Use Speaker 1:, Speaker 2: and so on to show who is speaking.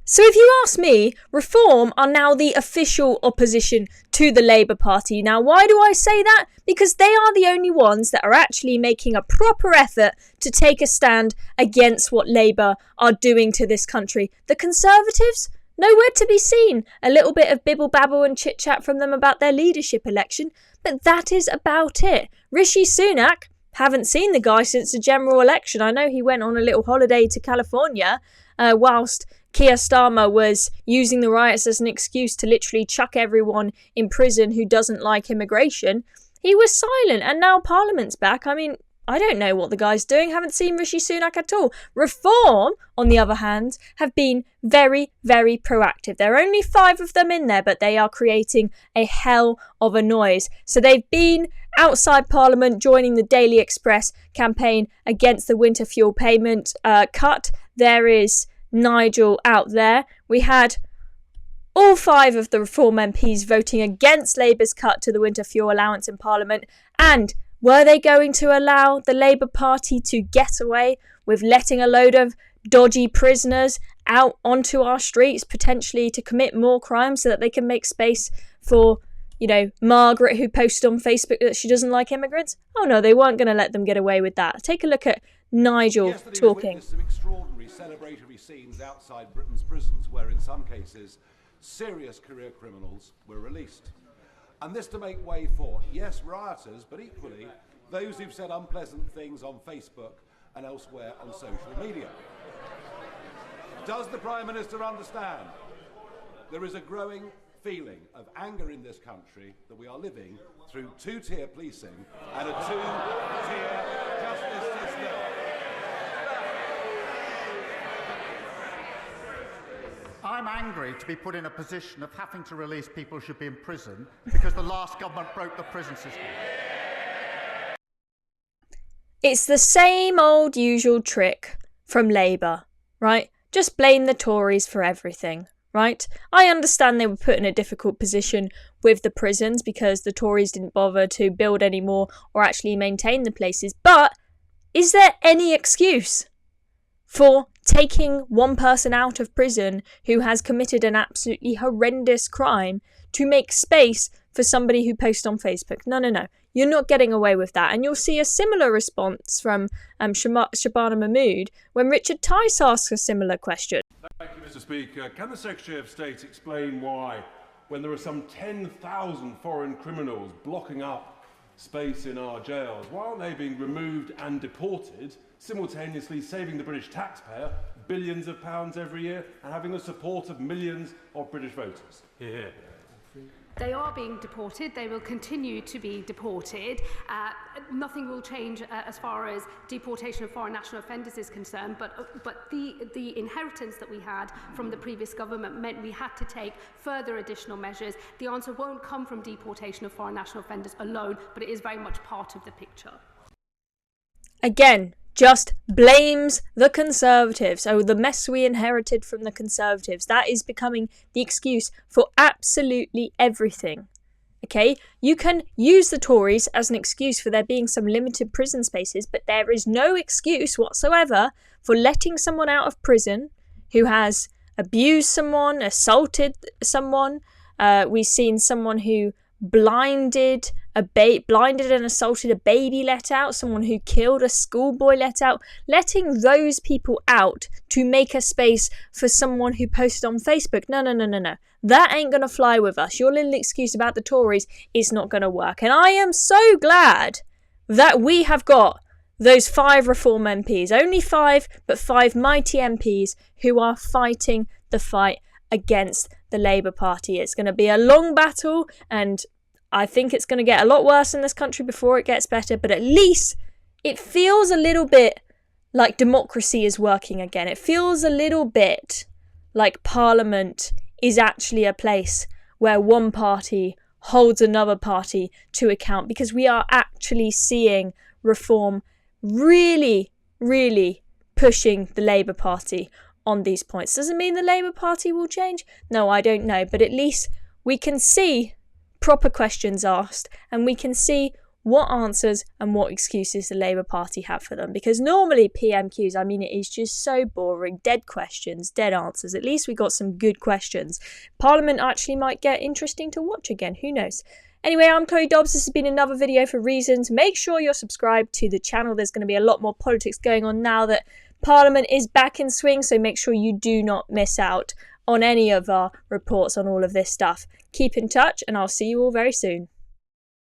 Speaker 1: So if you ask me, Reform are now the official opposition to the Labour Party. Now, why do I say that? Because they are the only ones that are actually making a proper effort to take a stand against what Labour are doing to this country. The Conservatives, nowhere to be seen. A little bit of bibble babble and chit chat from them about their leadership election, but that is about it. Rishi Sunak, haven't seen the guy since the general election. I know he went on a little holiday to California whilst Keir Starmer was using the riots as an excuse to literally chuck everyone in prison who doesn't like immigration. He was silent, and now Parliament's back. I mean, I don't know what the guy's doing. Haven't seen Rishi Sunak at all. Reform, on the other hand, have been very, very proactive. There are only 5 of them in there, but they are creating a hell of a noise. So they've been outside Parliament joining the Daily Express campaign against the winter fuel payment cut. There is Nigel out there. We had all 5 of the Reform MPs voting against Labour's cut to the winter fuel allowance in Parliament. And were they going to allow the Labour Party to get away with letting a load of dodgy prisoners out onto our streets, potentially to commit more crimes so that they can make space for, you know, Margaret, who posted on Facebook that she doesn't like immigrants? Oh no, they weren't going to let them get away with that. Take a look at Nigel talking.
Speaker 2: Some extraordinary celebratory scenes outside Britain's prisons where in some cases serious career criminals were released. And this to make way for, yes, rioters, but equally those who've said unpleasant things on Facebook and elsewhere on social media. Does the Prime Minister understand there is a growing feeling of anger in this country that we are living through 2-tier policing and a 2-tier justice system?
Speaker 3: I'm angry to be put in a position of having to release people who should be in prison because the last government broke the prison system.
Speaker 1: It's the same old usual trick from Labour, right? Just blame the Tories for everything, right? I understand they were put in a difficult position with the prisons because the Tories didn't bother to build any more or actually maintain the places. But is there any excuse for taking one person out of prison who has committed an absolutely horrendous crime to make space for somebody who posts on Facebook? No. You're not getting away with that. And you'll see a similar response from Shabana Mahmood when Richard Tice asks a similar question.
Speaker 4: Thank you, Mr. Speaker. Can the Secretary of State explain why, when there are some 10,000 foreign criminals blocking up space in our jails, why aren't they being removed and deported, simultaneously saving the British taxpayer billions of pounds every year and having the support of millions of British voters? Here.
Speaker 5: They are being deported. They will continue to be deported. Nothing will change as far as deportation of foreign national offenders is concerned, but the inheritance that we had from the previous government meant we had to take further additional measures. The answer won't come from deportation of foreign national offenders alone, but it is very much part of the picture.
Speaker 1: Again, just blames the Conservatives. Oh, the mess we inherited from the Conservatives. That is becoming the excuse for absolutely everything. Okay? You can use the Tories as an excuse for there being some limited prison spaces, but there is no excuse whatsoever for letting someone out of prison who has abused someone, assaulted someone. We've seen someone who blinded and assaulted a baby let out, someone who killed a schoolboy let out, letting those people out to make a space for someone who posted on Facebook. No. That ain't gonna fly with us. Your little excuse about the Tories is not gonna work. And I am so glad that we have got those 5 Reform MPs, only 5, but 5 mighty MPs who are fighting the fight against the Labour Party. It's going to be a long battle, and I think it's going to get a lot worse in this country before it gets better, but at least it feels a little bit like democracy is working again. It feels a little bit like Parliament is actually a place where one party holds another party to account, because we are actually seeing Reform really, really pushing the Labour Party on these points. Doesn't mean the Labour Party will change. No, I don't know. But at least we can see proper questions asked, and we can see what answers and what excuses the Labour Party have for them. Because normally PMQs, I mean, it is just so boring. Dead questions, dead answers. At least we got some good questions. Parliament actually might get interesting to watch again. Who knows? Anyway, I'm Chloe Dobbs. This has been another video for Reasons. Make sure you're subscribed to the channel. There's going to be a lot more politics going on now that Parliament is back in swing. So make sure you do not miss out on any of our reports on all of this stuff. Keep in touch and I'll see you all very soon.